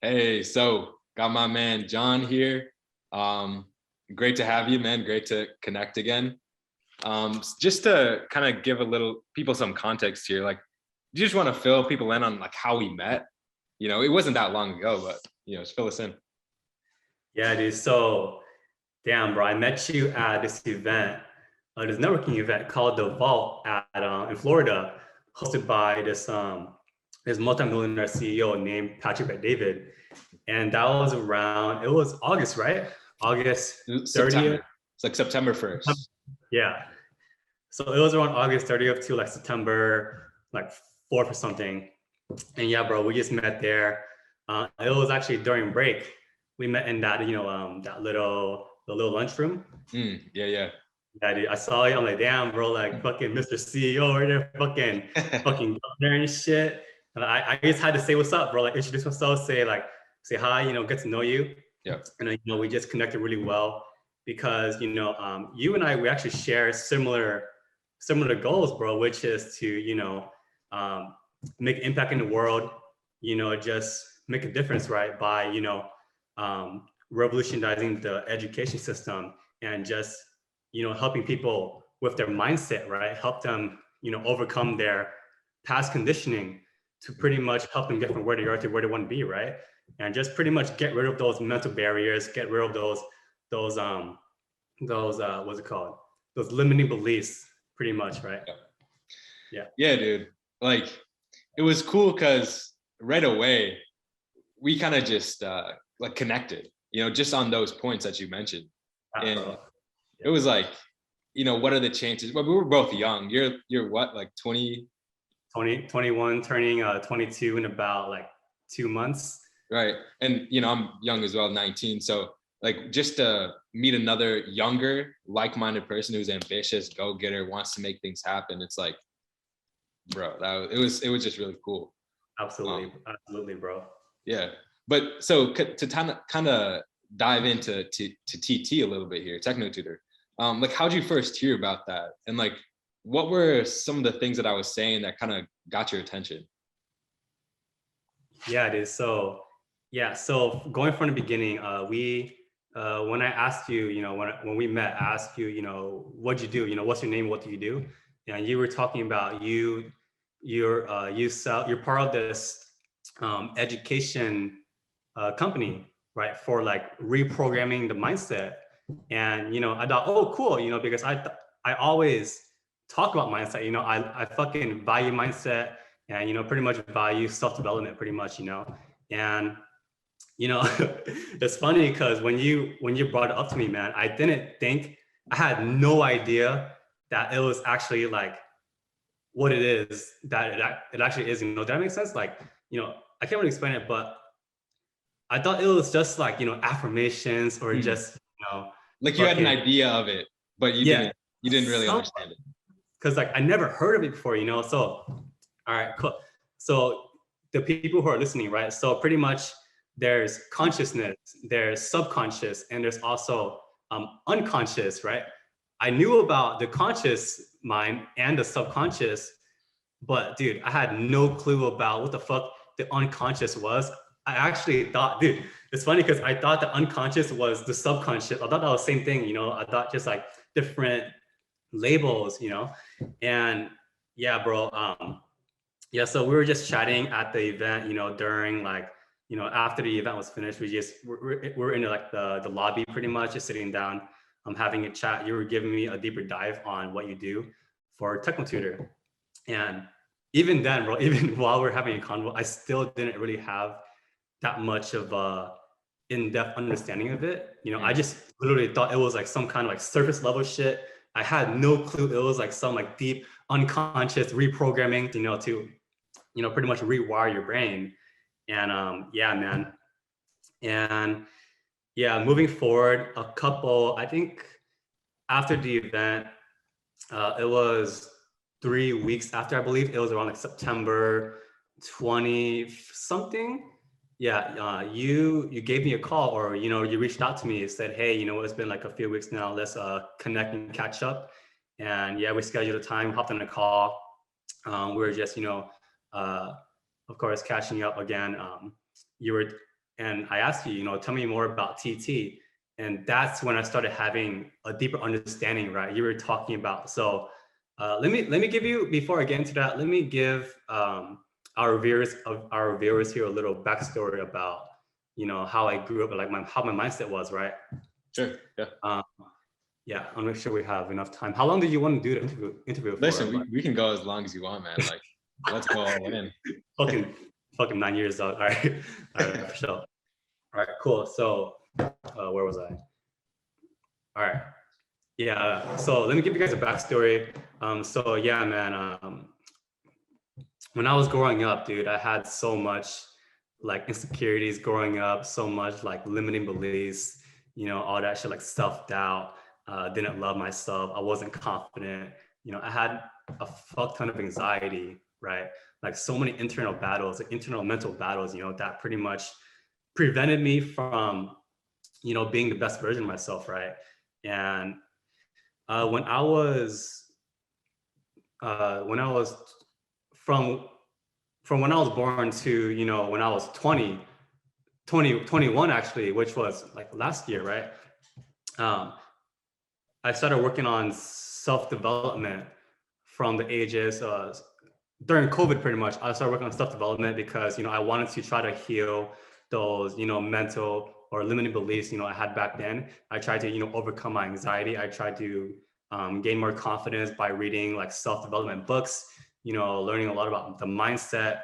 Hey, so got my man John here. Um, Great to have you, man. Great to connect again. Just to kind of give a little people some context here, like, you just want to fill people in on like how we met. It wasn't that long ago, but just fill us in. Yeah, dude. So, damn, bro, I met you at this event, this networking event called the Vault in Florida, hosted by this multimillionaire CEO named Patrick Bet-David, and that was around. It was August, right? August September. 30th. It's like September 1st. Yeah. So it was around August 30th to like September like 4th or something. And yeah, bro, we just met there. It was actually during break. We met in that, that the little lunchroom. Yeah, yeah. Yeah, dude, I saw you. I'm like, damn, bro, like fucking Mr. CEO right there, fucking governor and shit. And I just had to say what's up, bro. Like introduce myself, say hi, get to know you. Yeah. And we just connected really well because you and I we actually share similar goals, bro, which is to make impact in the world, just make a difference, right, by revolutionizing the education system and just helping people with their mindset, right, help them overcome their past conditioning to pretty much help them get from where they are to where they want to be, right, and just pretty much get rid of those mental barriers, get rid of those what's it called, those limiting beliefs, pretty much, right? Yeah, dude. Like, it was cool because right away we kind of just like connected, just on those points that you mentioned. And it was like, what are the chances? Well, we were both young. You're what, like 20? 21, turning 22 in about like 2 months. Right. And I'm young as well, 19. So like, just to meet another younger, like-minded person who's ambitious, go-getter, wants to make things happen. It's like, bro, it was just really cool. Absolutely, bro. Yeah. But so to kind of dive into TT a little bit here, TechnoTutor. Like, how'd you first hear about that? And like, what were some of the things that I was saying that kind of got your attention? Yeah, it is. So going from the beginning, when I asked you, when we met, I asked you, what'd you do? What's your name? What do you do? And you were talking about you're part of this education company, right? For like reprogramming the mindset. And I thought, oh, cool, because I always talk about mindset. I fucking value mindset, and pretty much value self-development, pretty much. And it's funny because when you brought it up to me, man, I had no idea that it was actually like what it is that it actually is. Does that make sense? Like, I can't really explain it, but I thought it was just like, affirmations or just, like, you had an idea of it, but you didn't really understand it. Because like I never heard of it before, So, all right, cool. So the people who are listening, right? So pretty much there's consciousness, there's subconscious, and there's also unconscious, right? I knew about the conscious mind and the subconscious, but dude, I had no clue about what the fuck the unconscious was. I actually thought, dude, it's funny because I thought the unconscious was the subconscious. I thought that was the same thing, I thought just like different labels, and yeah, bro. Yeah, so we were just chatting at the event, during like, after the event was finished, we're in like the lobby pretty much, just sitting down, having a chat. You were giving me a deeper dive on what you do for TechnoTutor. And even then, bro, even while we're having a convo, I still didn't really have that much of a in-depth understanding of it. I just literally thought it was like some kind of like surface level shit. I had no clue it was like some like deep unconscious reprogramming, to pretty much rewire your brain. And yeah, man. And yeah, moving forward, I think after the event, it was 3 weeks after, I believe it was around like September 20 something. Yeah, you gave me a call, or you reached out to me and said, hey, it's been like a few weeks now, let's connect and catch up. And yeah, we scheduled a time, hopped on a call. We were just of course catching up again. You were and I asked you, you know, tell me more about TT. And that's when I started having a deeper understanding, right? You were talking about, so let me give you, before I get into that, let me give our viewers here a little backstory about, you know, how I grew up, like how my mindset was, right? Sure. Yeah. Yeah, I'll make sure we have enough time. How long do you want to do the interview for? Listen, we can go as long as you want, man. Like, let's go all in. fucking 9 years out. All right, for sure. All right, cool. So, where was I? All right. Yeah. So let me give you guys a backstory. So yeah, man. When I was growing up, dude, I had so much like insecurities growing up, so much like limiting beliefs, you know, all that shit, like self-doubt, didn't love myself. I wasn't confident. You know, I had a fuck ton of anxiety, right? Like so many internal battles, like internal mental battles, you know, that pretty much prevented me from, you know, being the best version of myself, right? And when I was from when I was born to, you know, when I was 21 actually, which was like last year, right? I started working on self-development from the ages during COVID, pretty much. I started working on self-development because, you know, I wanted to try to heal those, you know, mental or limiting beliefs, you know, I had back then. I tried to, you know, overcome my anxiety. I tried to gain more confidence by reading like self-development books, you know, learning a lot about the mindset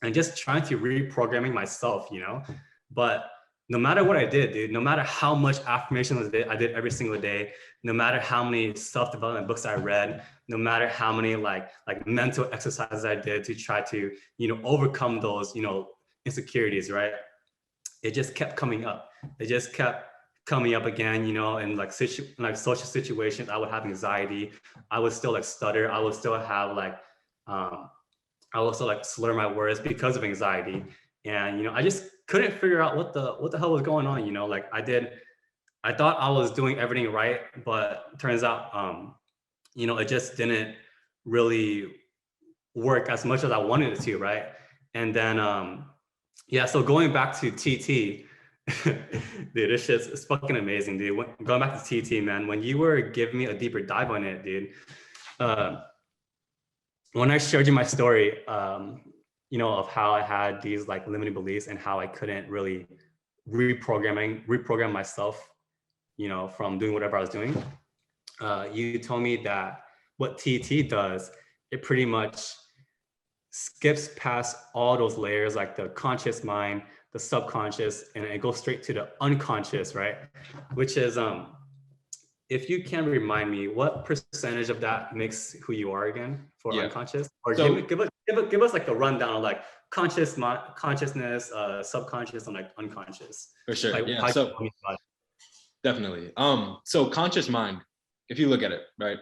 and just trying to reprogramming myself, you know. But no matter what I did, dude, no matter how much affirmations I did every single day, no matter how many self-development books I read, no matter how many like mental exercises I did to try to, you know, overcome those, you know, insecurities, right? It just kept coming up. It just kept coming up again, you know, and like social situations, I would have anxiety. I would still like stutter. I would still have like, I also like slur my words because of anxiety. And, you know, I just couldn't figure out what the hell was going on, you know, like I thought I was doing everything right, but turns out, you know, it just didn't really work as much as I wanted it to, right? And then, yeah, so going back to TT, dude, this shit's it's fucking amazing, dude. Going back to TT, man, when you were giving me a deeper dive on it, dude, when I showed you my story, you know, of how I had these like limiting beliefs and how I couldn't really reprogram myself, you know, from doing whatever I was doing, you told me that what TT does, it pretty much skips past all those layers, like the conscious mind, the subconscious, and it goes straight to the unconscious, right? Which is, if you can remind me, what percentage of that makes who you are again for unconscious? Or so, give us like a rundown of like consciousness, subconscious, and like unconscious. For sure. Like, yeah. So definitely. So conscious mind, if you look at it, right?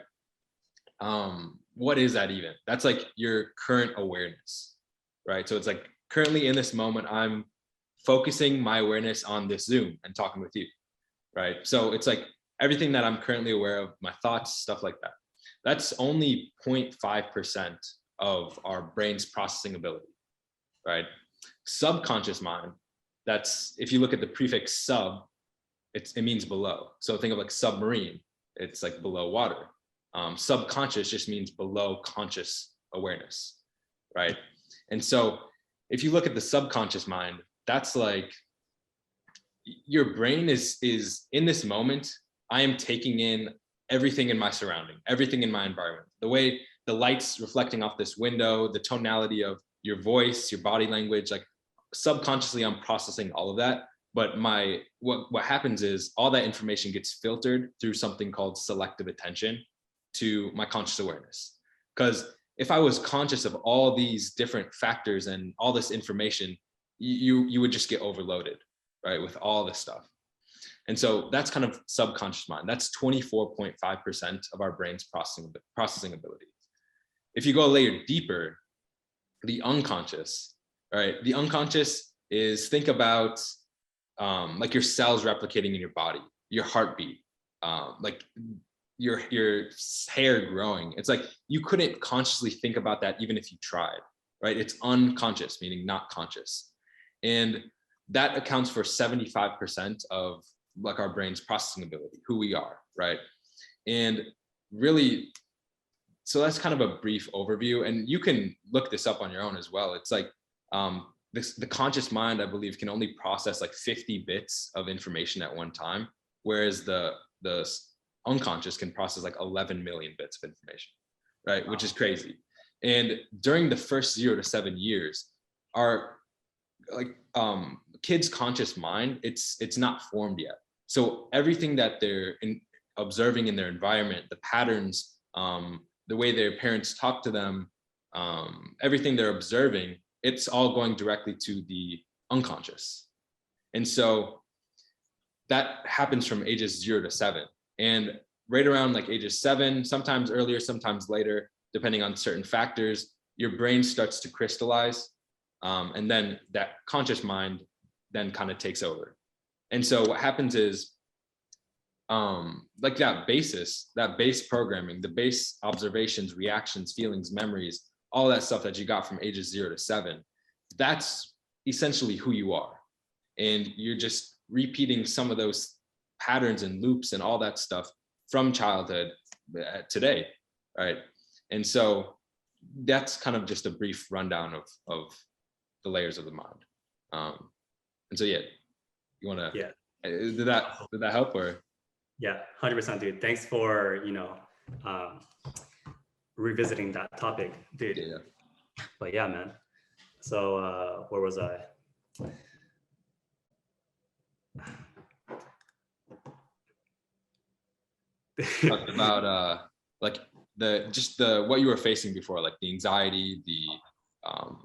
What is that even? That's like your current awareness, right? So it's like currently in this moment, I'm focusing my awareness on this Zoom and talking with you, right? So it's like everything that I'm currently aware of, my thoughts, stuff like that. That's only 0.5% of our brain's processing ability, right? Subconscious mind, that's, if you look at the prefix sub, it means below. So think of like submarine, it's like below water. Subconscious just means below conscious awareness, right? And so if you look at the subconscious mind, that's like your brain is in this moment, I am taking in everything in my surrounding, everything in my environment, the way the light's reflecting off this window, the tonality of your voice, your body language, like subconsciously I'm processing all of that. But what happens is all that information gets filtered through something called selective attention to my conscious awareness. Because if I was conscious of all these different factors and all this information, you would just get overloaded, right, with all this stuff. And so that's kind of subconscious mind. That's 24.5% of our brain's processing ability. If you go a layer deeper, the unconscious, right? The unconscious is, think about like your cells replicating in your body, your heartbeat, like your hair growing. It's like you couldn't consciously think about that even if you tried, right? It's unconscious, meaning not conscious. And that accounts for 75% of like our brain's processing ability, who we are, right? And really, so that's kind of a brief overview, and you can look this up on your own as well. It's like the conscious mind, I believe, can only process like 50 bits of information at one time, whereas the unconscious can process like 11 million bits of information, right? Wow. Which is crazy. And during the first 0 to 7 years, our like kids' conscious mind, it's not formed yet. So everything that they're observing in their environment, the patterns, the way their parents talk to them, everything they're observing, it's all going directly to the unconscious. And so that happens from ages 0 to 7. And right around like ages 7, sometimes earlier, sometimes later, depending on certain factors, your brain starts to crystallize. And then that conscious mind then kind of takes over. And so what happens is, like that base programming, the base observations, reactions, feelings, memories, all that stuff that you got from ages 0 to 7, that's essentially who you are. And you're just repeating some of those patterns and loops and all that stuff from childhood today, right? And so that's kind of just a brief rundown of the layers of the mind. And so, yeah, you want to, yeah. Did that help or? Yeah, 100%, dude. Thanks for, revisiting that topic, dude. Yeah. But yeah, man. So where was I? Talked about like what you were facing before, like the anxiety, the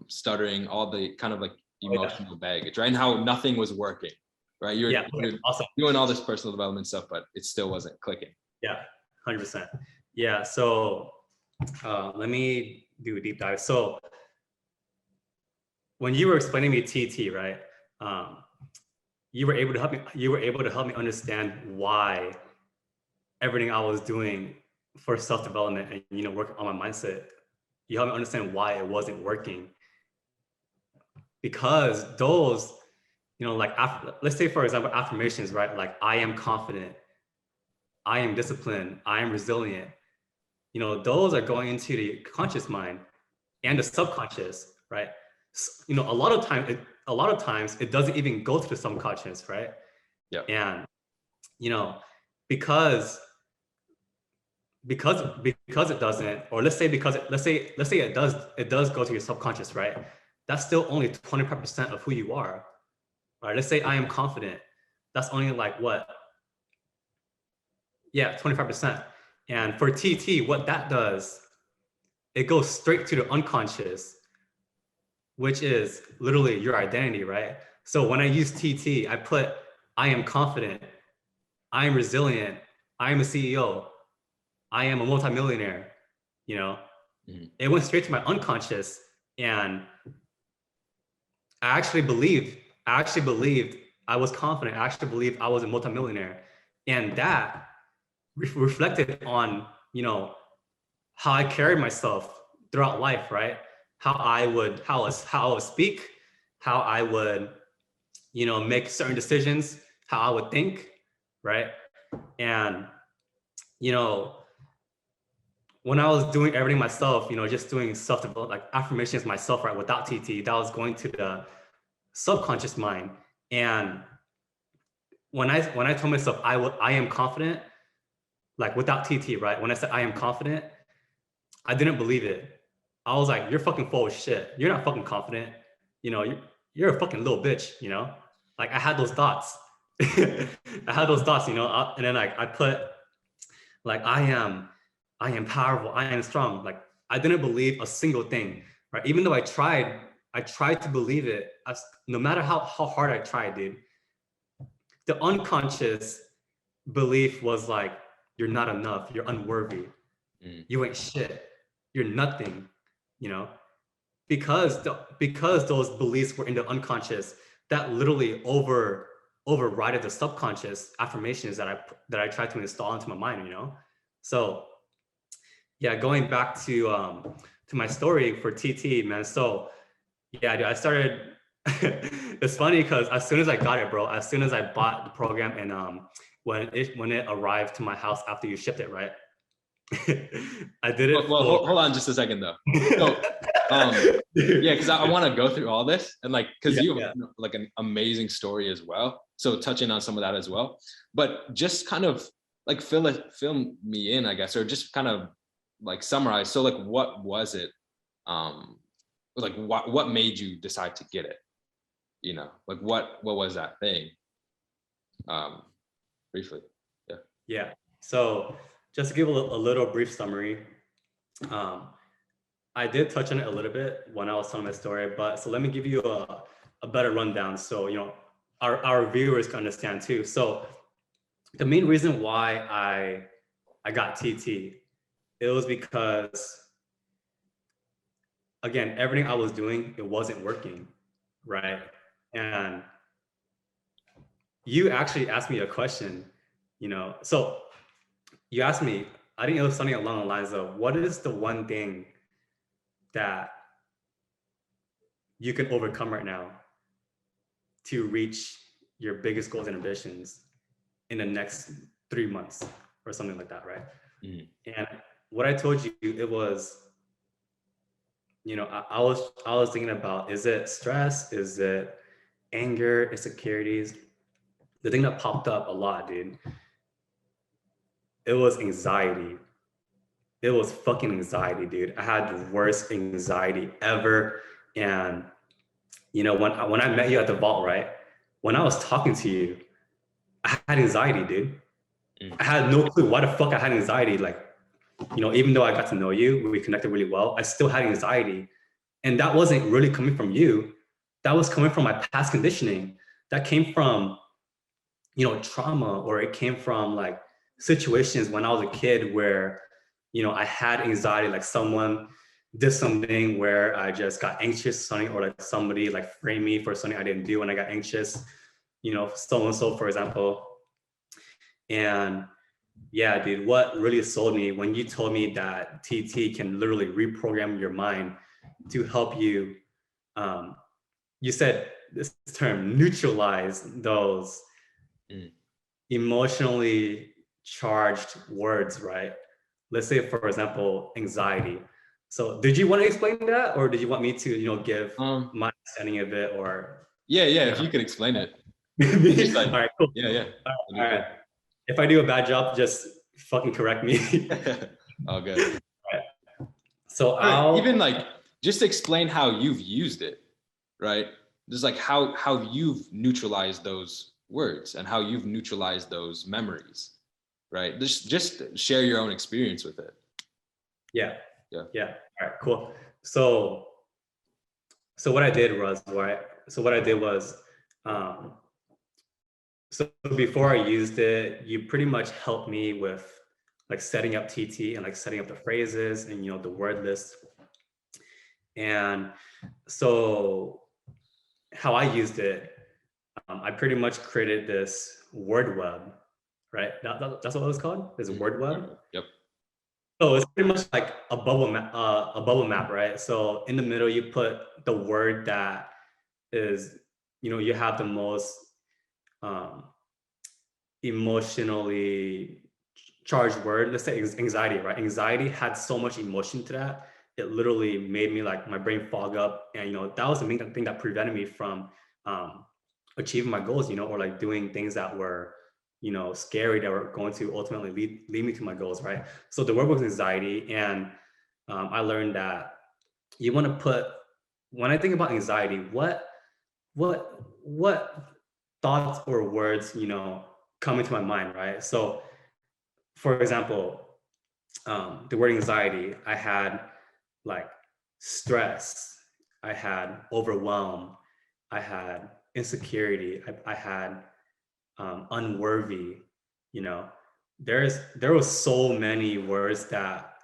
stuttering, all the kind of like emotional baggage, right? And how nothing was working, right? You're awesome. Doing all this personal development stuff, but it still wasn't clicking. Yeah, 100%. Yeah, so let me do a deep dive. So when you were explaining me TT, right? You were able to help me understand why everything I was doing for self-development and working on my mindset, you helped me understand why it wasn't working. Because those, like let's say for example, affirmations, right? Like I am confident, I am disciplined, I am resilient. Those are going into the conscious mind and the subconscious, right? A lot of times it doesn't even go to the subconscious, right? Yeah. And because it doesn't, or let's say it does go to your subconscious, right? That's still only 25% of who you are, right? Let's say I am confident. That's only like what? Yeah, 25%. And for TT, what that does, it goes straight to the unconscious, which is literally your identity, right? So when I use TT, I put, I am confident, I am resilient, I am a CEO, I am a multimillionaire, It went straight to my unconscious, and I actually believed I was confident. I actually believed I was a multimillionaire, and that reflected on, how I carried myself throughout life, right? How I would speak, how I would, make certain decisions, how I would think, right? And, when I was doing everything myself, just doing self-development, like affirmations myself, right, without TT, that was going to the subconscious mind. And when I told myself I am confident, like without TT, right? When I said I am confident, I didn't believe it. I was like, you're fucking full of shit. You're not fucking confident. You're a fucking little bitch, Like I had those thoughts. I had those thoughts, and then like I put like I am powerful, I am strong. Like I didn't believe a single thing, right? Even though I tried to believe it, no matter how hard I tried, dude. The unconscious belief was like, you're not enough, you're unworthy, you ain't shit, you're nothing, because those beliefs were in the unconscious, that literally overrided the subconscious affirmations that I tried to install into my mind, So yeah, going back to my story for TT, man. So yeah, dude, I started It's funny because as soon as I got it, bro, as soon as I bought the program and when it arrived to my house after you shipped it, right? I did it. Well, hold on just a second though. So, yeah, because I want to go through all this and like, because you have like an amazing story as well. So touching on some of that as well, but just kind of like fill me in, I guess, or just kind of like summarize. So like, what was it? Like what made you decide to get it? You know, like what was that thing? Briefly. Yeah. Yeah. So just to give a little brief summary, I did touch on it a little bit when I was telling my story, but so let me give you a better rundown so you know our viewers can understand too. So the main reason why I got TT, it was because again, everything I was doing, it wasn't working, right? And you actually asked me a question, you know, so you asked me, I think it was something along the lines of, what is the one thing that you can overcome right now to reach your biggest goals and ambitions in the next 3 months or something like that, right? Mm-hmm. And what I told you, it was, you know, I was thinking about, is it stress? Is it anger, insecurities? The thing that popped up a lot, dude, it was anxiety. It was fucking anxiety, dude. I had the worst anxiety ever. And, you know, when I met you at the vault, right? When I was talking to you, I had anxiety, dude. I had no clue why the fuck I had anxiety. Like, you know, even though I got to know you, we connected really well, I still had anxiety. And that wasn't really coming from you. That was coming from my past conditioning. That came from, you know, trauma, or it came from like situations when I was a kid where, you know, I had anxiety, like someone did something where I just got anxious, something, or like somebody like framed me for something I didn't do and I got anxious, you know, so and so, for example. And yeah, dude, what really sold me when you told me that TT can literally reprogram your mind to help you, you said this term, neutralize those emotionally charged words, right? Let's say, for example, anxiety. So did you want to explain that, or did you want me to, you know, give my understanding of it? Or yeah, if you could explain it. Like, all right, cool. Yeah. All right. If I do a bad job, just fucking correct me. All good. All right. So even like just explain how you've used it, right? Just like how you've neutralized those words and how you've neutralized those memories, right? Just share your own experience with it. Yeah. All right, cool. So what I did was, so before I used it, you pretty much helped me with like setting up TT and like setting up the phrases and, you know, the word list. And so how I used it, I pretty much created this word web, right? That's what it was called, is word web. Yep. So it's pretty much like a bubble map, right? So in the middle, you put the word that is, you know, you have the most emotionally charged word. Let's say anxiety, right? Anxiety had so much emotion to that. It literally made me like my brain fog up. And, you know, that was the main thing that prevented me from achieving my goals, you know, or like doing things that were, you know, scary, that were going to ultimately lead me to my goals, right? So the word was anxiety. And I learned that you want to put, when I think about anxiety, what thoughts or words, you know, come into my mind, right? So for example, the word anxiety, I had like stress, I had overwhelm, I had insecurity, I had unworthy, you know. There was so many words that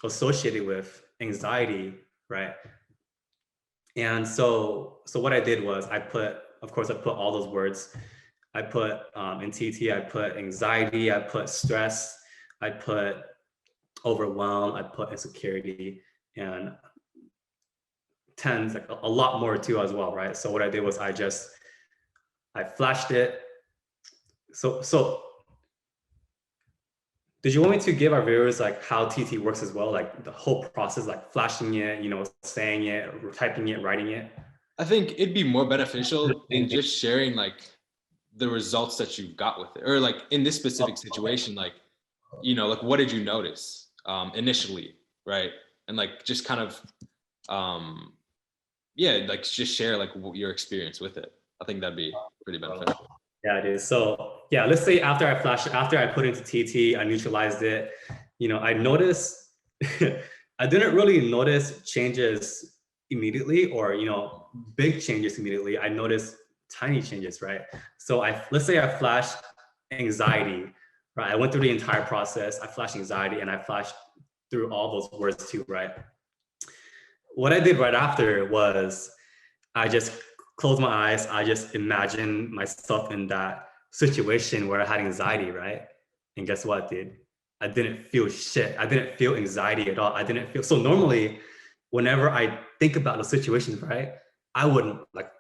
associated with anxiety, right? And so what I did was I put all those words. I put in TT, I put anxiety, I put stress, I put overwhelm, I put insecurity, and tens, like a lot more too as well, right? So what I did was I flashed it. So did you want me to give our viewers like how TT works as well? Like the whole process, like flashing it, you know, saying it, typing it, writing it? I think it'd be more beneficial in just sharing like the results that you got with it, or like in this specific situation, like, you know, like what did you notice initially, right? And like just kind of yeah, like just share like your experience with it. I think that'd be pretty beneficial. Yeah, it is. So yeah, let's say after I put into TT, I neutralized it, you know, I noticed, I didn't really notice changes immediately, or, you know, big changes immediately. I noticed tiny changes, right? So let's say I flashed anxiety, right? I went through the entire process. I flashed anxiety and I flashed through all those words too, right? What I did right after was I just closed my eyes. I just imagined myself in that situation where I had anxiety, right? And guess what, dude? I didn't feel shit. I didn't feel anxiety at all. I didn't feel, so normally whenever I think about the situations, right, I wouldn't, like,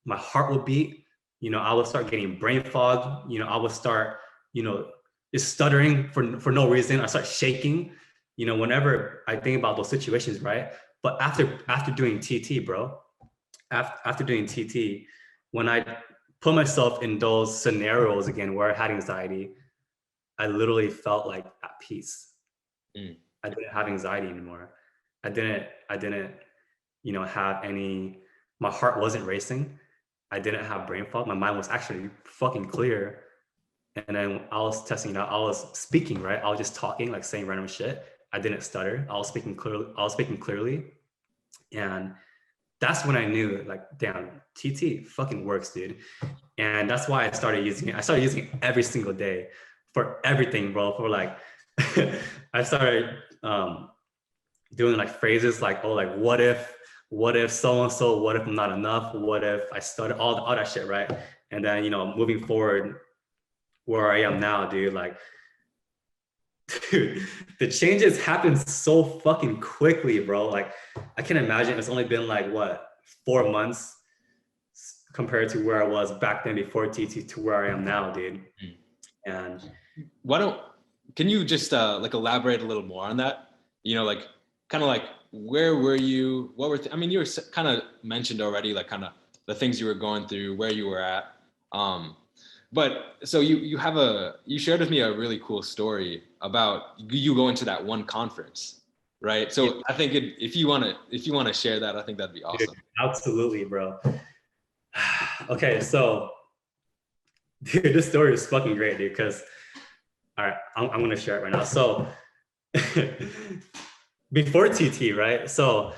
my heart would beat, you know, I would start getting brain fog, you know, I would start, you know, just stuttering for no reason. I start shaking, you know, whenever I think about those situations, right? But after doing TT, bro, after doing TT, when I put myself in those scenarios again where I had anxiety, I literally felt like at peace. I didn't have anxiety anymore. I didn't, you know, have any, my heart wasn't racing. I didn't have brain fog. My mind was actually fucking clear. And then I was testing it out. I was speaking, right? I was just talking, like saying random shit. I didn't stutter. I was speaking clearly. And that's when I knew, like, damn, TT fucking works, dude. And that's why I started using it. I started using it every single day for everything, bro. For like, I started doing like phrases like, oh, like, what if so-and-so, what if I'm not enough? What if I started all that shit, right? And then, you know, moving forward where I am now, dude, like, dude, the changes happen so fucking quickly, bro. Like, I can imagine it's only been like, what, 4 months compared to where I was back then before TT to where I am now, dude. And can you just like elaborate a little more on that? You know, like kind of like, where were you? What were, I mean, you were kind of mentioned already, like kind of the things you were going through, where you were at. But so you shared with me a really cool story about you going to that one conference, right? So yeah. I think if you want to share that, I think that'd be awesome. Dude, absolutely, bro. Okay, so dude, this story is fucking great, dude, because, all right, I'm going to share it right now. So before TT, right? So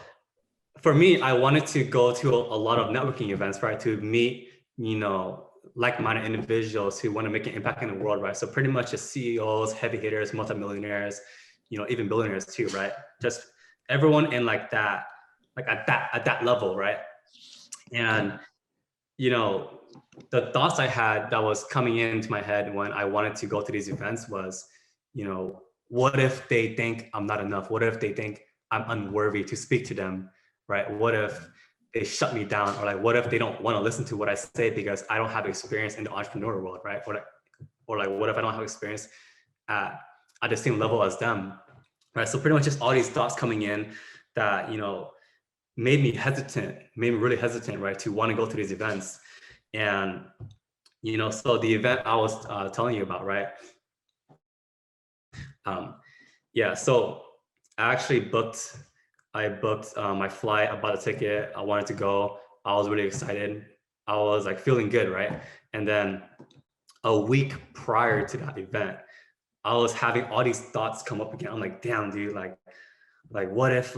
for me, I wanted to go to a lot of networking events, right? To meet, you know, like-minded individuals who want to make an impact in the world, right? So pretty much just CEOs, heavy hitters, multimillionaires, you know, even billionaires too, right? Just everyone in like that, like at that level, right? And, you know, the thoughts I had that was coming into my head when I wanted to go to these events was, you know, what if they think I'm not enough? What if they think I'm unworthy to speak to them, right? What if they shut me down? Or like, what if they don't want to listen to what I say because I don't have experience in the entrepreneur world, right? Or like, what if I don't have experience at the same level as them, right? So pretty much just all these thoughts coming in that, you know, made me really hesitant, right? To want to go to these events. And, you know, so the event I was telling you about, right? Yeah, so I actually booked my flight. I bought a ticket. I wanted to go. I was really excited. I was like feeling good, right? And then a week prior to that event, I was having all these thoughts come up again. I'm like, damn, dude, like what if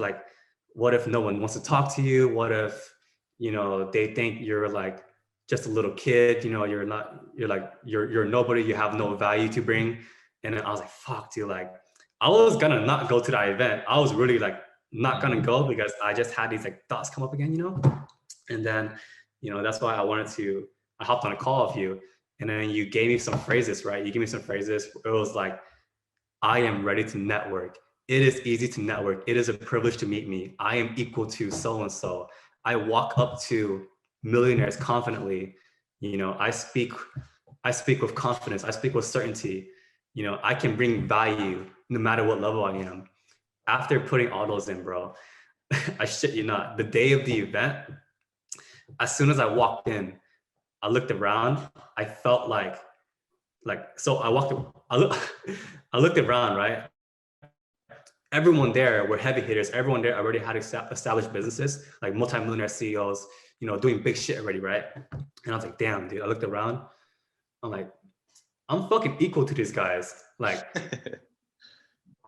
no one wants to talk to you? What if, you know, they think you're like just a little kid, you know, you're nobody, you have no value to bring. And then I was like, fuck, dude, like I was gonna not go to that event. I was really like not gonna go because I just had these like thoughts come up again, you know? And then, you know, that's why I hopped on a call with you, and then you gave me some phrases, right? You gave me some phrases. It was like, I am ready to network. It is easy to network. It is a privilege to meet me. I am equal to so-and-so. I walk up to millionaires confidently. You know, I speak with confidence. I speak with certainty. You know, I can bring value no matter what level I am. After putting all those in, bro, I shit you not, the day of the event, as soon as I walked in, I looked around, I felt so I looked around, right? Everyone there were heavy hitters. Everyone there already had established businesses, like multi-millionaire CEOs, you know, doing big shit already, right? And I was like, damn, dude, I looked around. I'm like, I'm fucking equal to these guys. Like,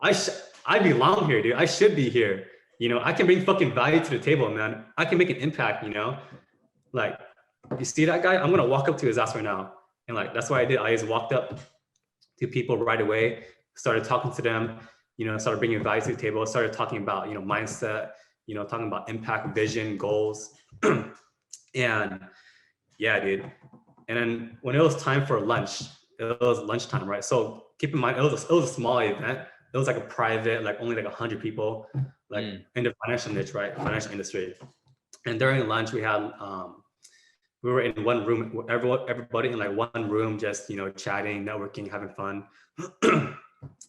I belong here, dude. I should be here. You know, I can bring fucking value to the table, man. I can make an impact, you know? Like, you see that guy? I'm gonna walk up to his ass right now. And like, that's what I did. I just walked up to people right away, started talking to them, you know, started bringing value to the table, started talking about, you know, mindset, you know, talking about impact, vision, goals. And yeah, dude. And then when it was time for lunch, it was lunchtime, right? So keep in mind, it was a small event. It was like a private, like only like 100 people, like in the financial niche, right? Financial industry. And during lunch, we had, we were in one room, everybody in like one room, just, you know, chatting, networking, having fun.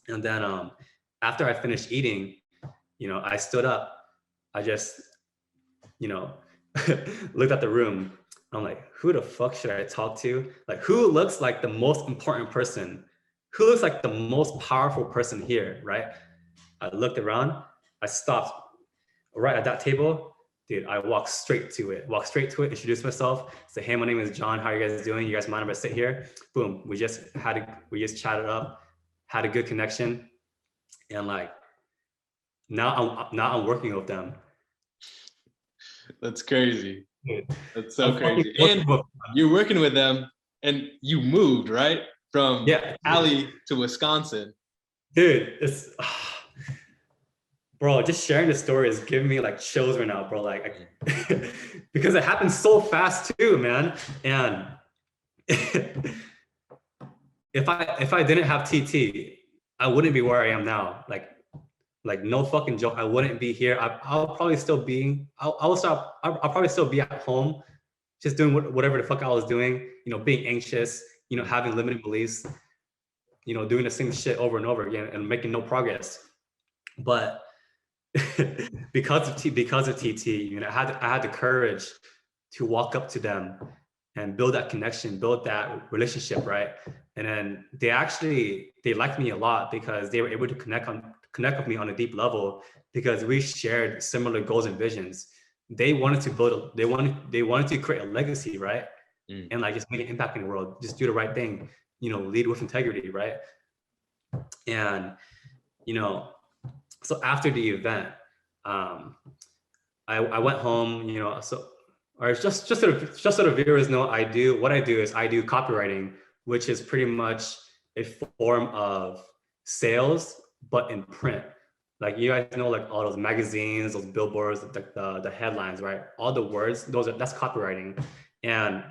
And then after I finished eating, you know, I stood up. I just, you know, looked at the room. I'm like, who the fuck should I talk to? Like, who looks like the most important person? Who looks like the most powerful person here, right? I looked around, I stopped right at that table. Dude, I walked straight to it, introduced myself, say, hey, my name is John. How are you guys doing? You guys mind if I sit here? Boom, we just chatted up, had a good connection. And like, now I'm working with them. That's crazy. That's so crazy. And you're working with them and you moved, right? From Cali to Wisconsin. Dude, it's, bro, just sharing the story is giving me like chills right now, bro. Like, because it happened so fast too, man. And if I didn't have TT, I wouldn't be where I am now. Like no fucking joke. I wouldn't be here. I'll probably still be. I'll probably still be at home, just doing whatever the fuck I was doing. You know, being anxious. You know, having limited beliefs. You know, doing the same shit over and over again and making no progress. But because of TT, you know, I had the courage to walk up to them and build that connection, build that relationship, right? And then they liked me a lot because they were able to connect with me on a deep level because we shared similar goals and visions. They wanted to create a legacy, right? And like just make an impact in the world, just do the right thing, you know, lead with integrity, right? And, you know, so after the event, I went home, you know, or just so the viewers know, I do copywriting, which is pretty much a form of sales, but in print. Like you guys know, like all those magazines, those billboards, the headlines, right? All the words, that's copywriting. And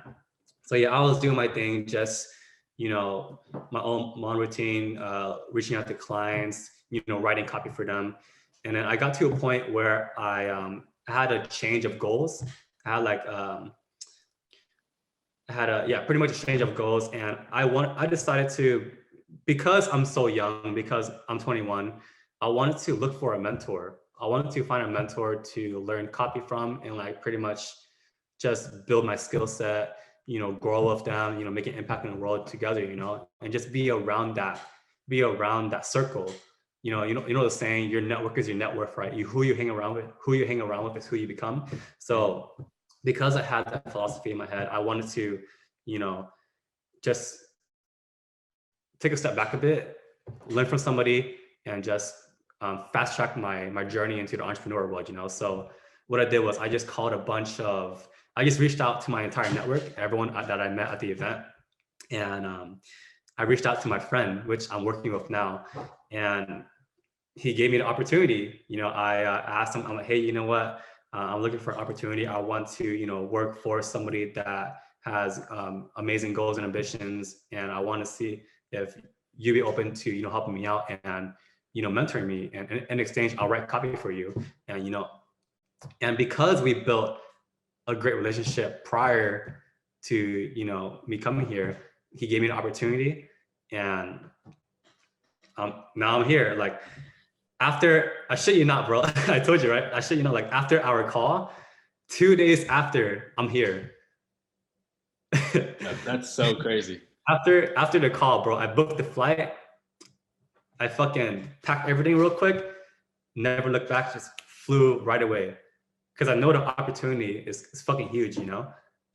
so yeah, I was doing my thing, just, you know, my own routine, reaching out to clients, you know, writing copy for them. And then I got to a point where I had a change of goals. I had pretty much a change of goals. And I decided to, because I'm so young, because I'm 21, I wanted to look for a mentor. I wanted to find a mentor to learn copy from and like pretty much just build my skill set, you know, grow with them, you know, make an impact in the world together, you know, and just be around that circle. You know the saying, your network is your net worth, right? Who you hang around with is who you become. So because I had that philosophy in my head, I wanted to, you know, just take a step back a bit, learn from somebody, and just fast track my journey into the entrepreneur world, you know? So what I did was I just reached out to my entire network, everyone that I met at the event. And I reached out to my friend, which I'm working with now. And he gave me the opportunity. You know, I asked him, I'm like, hey, you know what? I'm looking for an opportunity. I want to, you know, work for somebody that has amazing goals and ambitions. And I want to see if you'd be open to, you know, helping me out and, you know, mentoring me. And in exchange, I'll write copy for you. And, you know, and because we built a great relationship prior to, you know, me coming here. He gave me an opportunity, and now I'm here. Like after, I shit you not, bro. I told you, right? I shit you not, like after our call, 2 days after, I'm here. That's so crazy. After the call, bro, I booked the flight. I fucking packed everything real quick, never looked back, just flew right away. Because I know the opportunity is fucking huge, you know?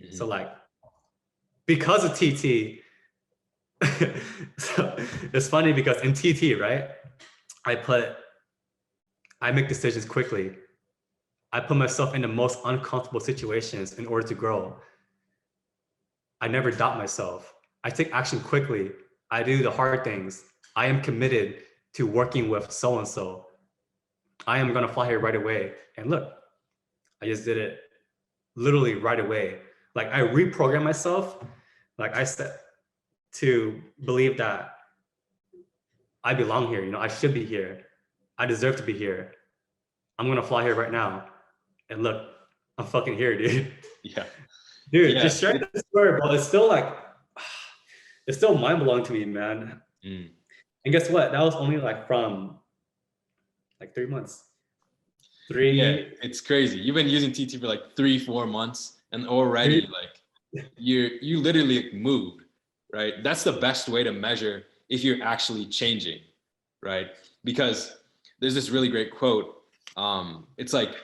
Mm-hmm. So like, because of TT, so it's funny because in TT, right? I make decisions quickly. I put myself in the most uncomfortable situations in order to grow. I never doubt myself. I take action quickly. I do the hard things. I am committed to working with so-and-so. I am gonna fly here right away. And look, I just did it literally right away. Like I reprogrammed myself, like I said, to believe that I belong here, you know, I should be here. I deserve to be here. I'm gonna fly here right now. And look, I'm fucking here, dude. Yeah. Dude, yeah. Just sharing this story, bro. It's still like, it's still mind-blowing to me, man. Mm. And guess what? That was only like from like 3 months. Yeah, it's crazy. You've been using TT for like 3-4 months, and already like you literally moved, right? That's the best way to measure if you're actually changing, right? Because there's this really great quote. It's like,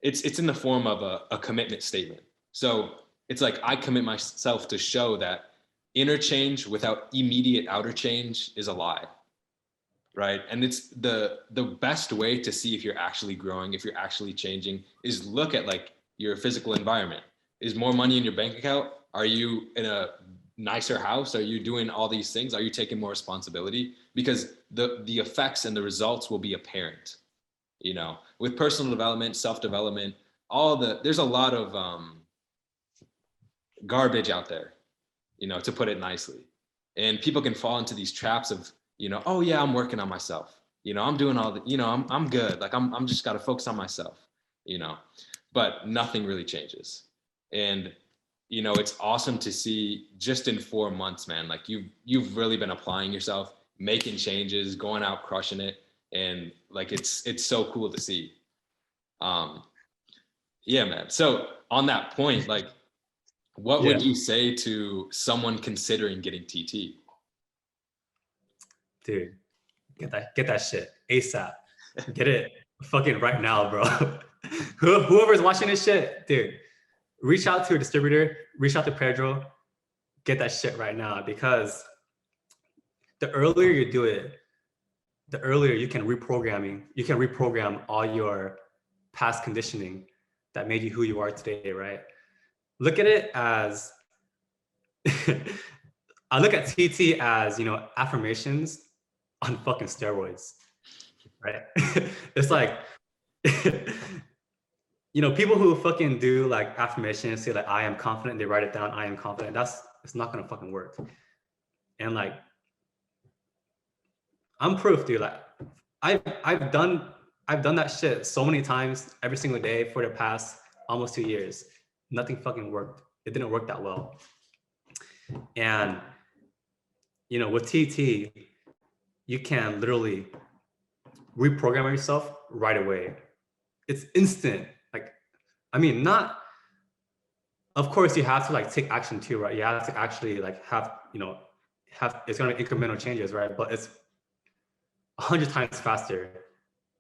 it's in the form of a commitment statement. So it's like, I commit myself to show that inner change without immediate outer change is a lie, right? And it's the best way to see if you're actually growing, if you're actually changing, is look at like your physical environment. Is more money in your bank account? Are you in a nicer house? Are you doing all these things? Are you taking more responsibility? Because the effects and the results will be apparent, you know, with personal development, self-development, there's a lot of garbage out there, you know, to put it nicely. And people can fall into these traps of, you know, oh yeah, I'm working on myself. You know, I'm doing all the, you know, I'm good. Like I'm just got to focus on myself, you know, but nothing really changes. And, you know, it's awesome to see just in 4 months, man, like you've really been applying yourself, making changes, going out, crushing it. And like, it's so cool to see. Yeah, man. So on that point, like, what would you say to someone considering getting TT? Dude, get that shit ASAP. Get it fucking right now, bro. Whoever's watching this shit, dude, reach out to a distributor, reach out to Pedro, get that shit right now, because the earlier you do it, the earlier you can reprogram all your past conditioning that made you who you are today, right? Look at it as, I look at TT as, you know, affirmations on fucking steroids, right? It's like, you know, people who fucking do like affirmations, say like, I am confident, they write it down, I am confident, it's not gonna fucking work. And like, I'm proof, dude. Like, I've done that shit so many times, every single day for the past almost 2 years. Nothing fucking worked. It didn't work that well. And, you know, with TT, you can literally reprogram yourself right away. It's instant. Like, I mean, of course you have to like take action too, right? You have to actually like have, you know, it's gonna be incremental changes, right? But it's 100 times faster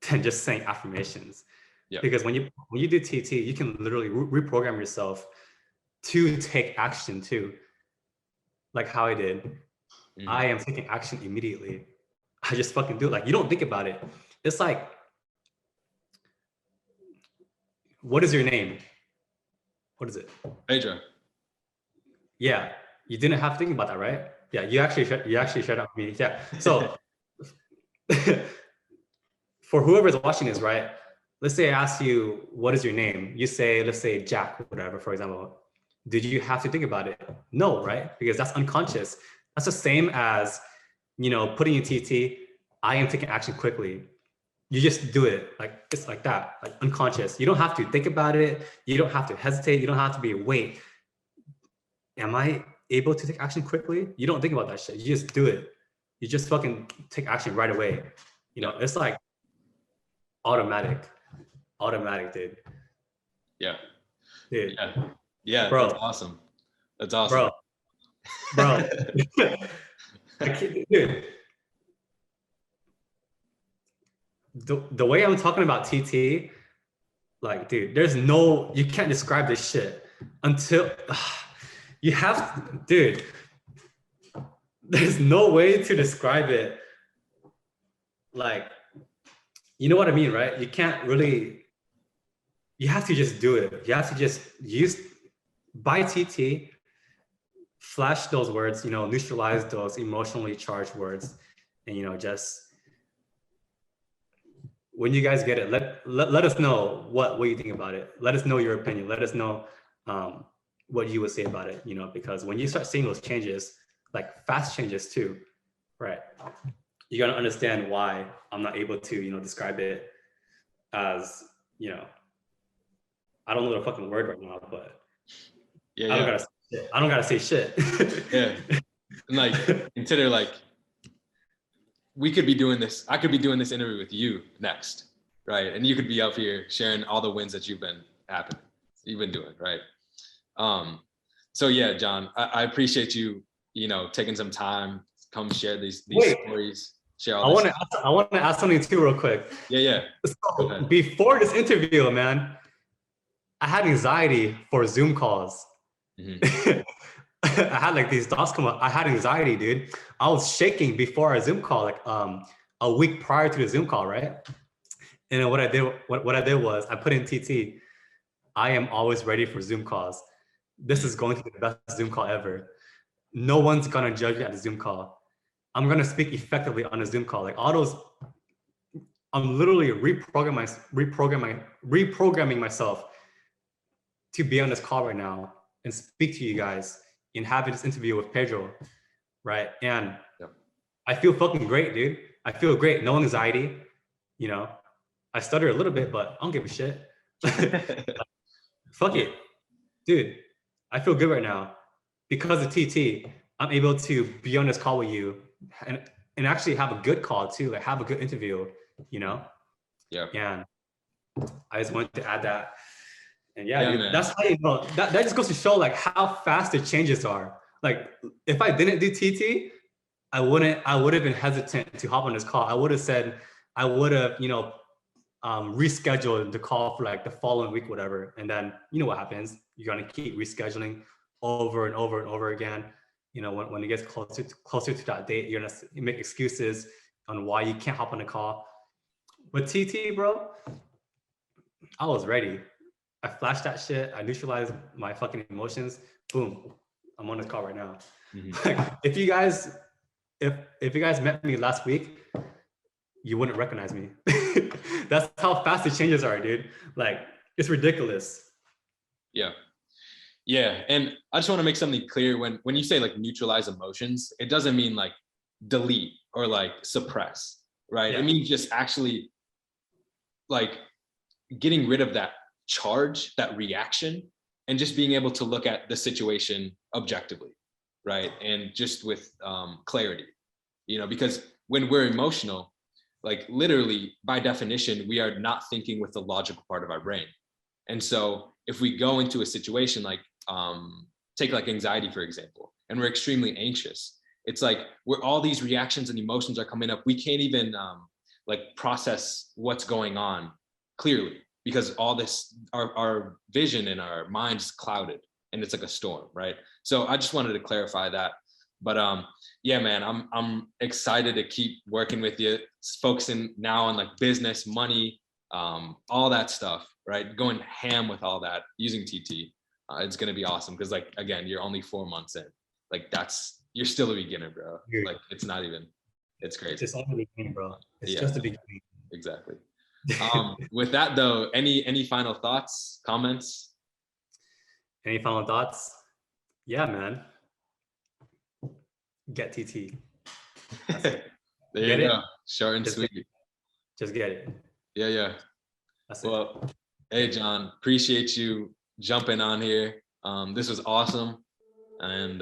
than just saying affirmations. Yep. Because when you do TT, you can literally reprogram yourself to take action too. Like how I did. Mm-hmm. I am taking action immediately. I just fucking do it. Like, you don't think about it. It's like, what is your name? What is it? Pedro. Yeah, you didn't have to think about that, right? Yeah, you actually shared out with me. Yeah, so for whoever's watching this, right? Let's say I ask you, what is your name? You say, let's say Jack, whatever, for example. Did you have to think about it? No, right? Because that's unconscious. That's the same as, you know, putting in TT, I am taking action quickly. you just do it. Like, it's like that, like unconscious. You don't have to think about it. You don't have to hesitate. You don't have to be, wait, am I able to take action quickly? You don't think about that shit. You just do it. You just fucking take action right away. You know, it's like automatic, dude. Yeah. Dude. Yeah, bro. That's awesome. That's awesome. Bro. Dude. The way I'm talking about TT, like, dude, you can't describe this shit until you have, dude, there's no way to describe it. Like, you know what I mean, right? You can't really, you have to just do it. You have to just buy TT, flash those words, you know, neutralize those emotionally charged words, and, you know, just, when you guys get it, let us know what you think about it. Let us know your opinion. Let us know what you would say about it, you know, because when you start seeing those changes, like fast changes too, right? You got to understand why I'm not able to, you know, describe it as, you know, I don't know the fucking word right now, but I don't gotta say shit. Yeah. And like, consider like, we could be doing this. I could be doing this interview with you next, right? And you could be up here sharing all the wins that you've been doing, right? So yeah, John, I appreciate you, you know, taking some time, come share these stories, share all this. I want to ask something too real quick. Yeah. So before this interview, man, I had anxiety for Zoom calls. Mm-hmm. I had like these thoughts come up. I had anxiety, dude. I was shaking before our Zoom call, like a week prior to the Zoom call, right? And what I did was I put in TT, I am always ready for Zoom calls. This is going to be the best Zoom call ever. No one's gonna judge me at the Zoom call. I'm gonna speak effectively on a Zoom call. Like all those, I'm literally reprogramming myself to be on this call right now and speak to you guys and have this interview with Pedro, right? And I feel fucking great, dude. I feel great, no anxiety, you know. I stutter a little bit, but I don't give a shit. Fuck it, dude. I feel good right now. Because of TT, I'm able to be on this call with you and actually have a good call too, like have a good interview, you know? Yeah. And I just wanted to add that. And yeah, dude, that's how you know, that just goes to show like how fast the changes are. Like if I didn't do TT, I would have been hesitant to hop on this call. I would have, you know, rescheduled the call for like the following week, whatever. And then you know what happens. You're gonna keep rescheduling over and over and over again. You know, when it gets closer to that date, you're gonna make excuses on why you can't hop on the call. With TT, bro, I was ready. I flashed that shit. I neutralized my fucking emotions. Boom, I'm on this call right now. Mm-hmm. Like, if you guys met me last week, you wouldn't recognize me. That's how fast the changes are, dude. Like, it's ridiculous. Yeah. Yeah. And I just want to make something clear. When you say like neutralize emotions, it doesn't mean like delete or like suppress, right? It means just actually like getting rid of that charge, that reaction, and just being able to look at the situation objectively, right? And just with clarity, you know, because when we're emotional, like literally by definition, we are not thinking with the logical part of our brain. And so if we go into a situation like, take like anxiety, for example, and we're extremely anxious, it's like where all these reactions and emotions are coming up, we can't even like process what's going on clearly, because all this, our vision and our mind's clouded and it's like a storm, right? So I just wanted to clarify that. But yeah, man, I'm excited to keep working with you, focusing now on like business, money, all that stuff, right? Going ham with all that using TT. It's gonna be awesome because, like, again, you're only 4 months in. Like, you're still a beginner, bro. Like, it's not even. It's crazy. It's just only the beginning, bro. It's just the beginning. Exactly. With that though, any final thoughts, comments? Any final thoughts? Yeah, man. Get TT. There you go. Short and sweet. just get it. Yeah. That's well, hey, John, appreciate you jumping on here. This was awesome. And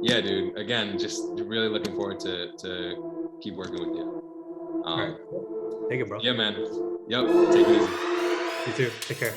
yeah, dude, again, just really looking forward to keep working with you. All right. Thank you, bro. Yeah, man. Yep. Take it easy. You too. Take care.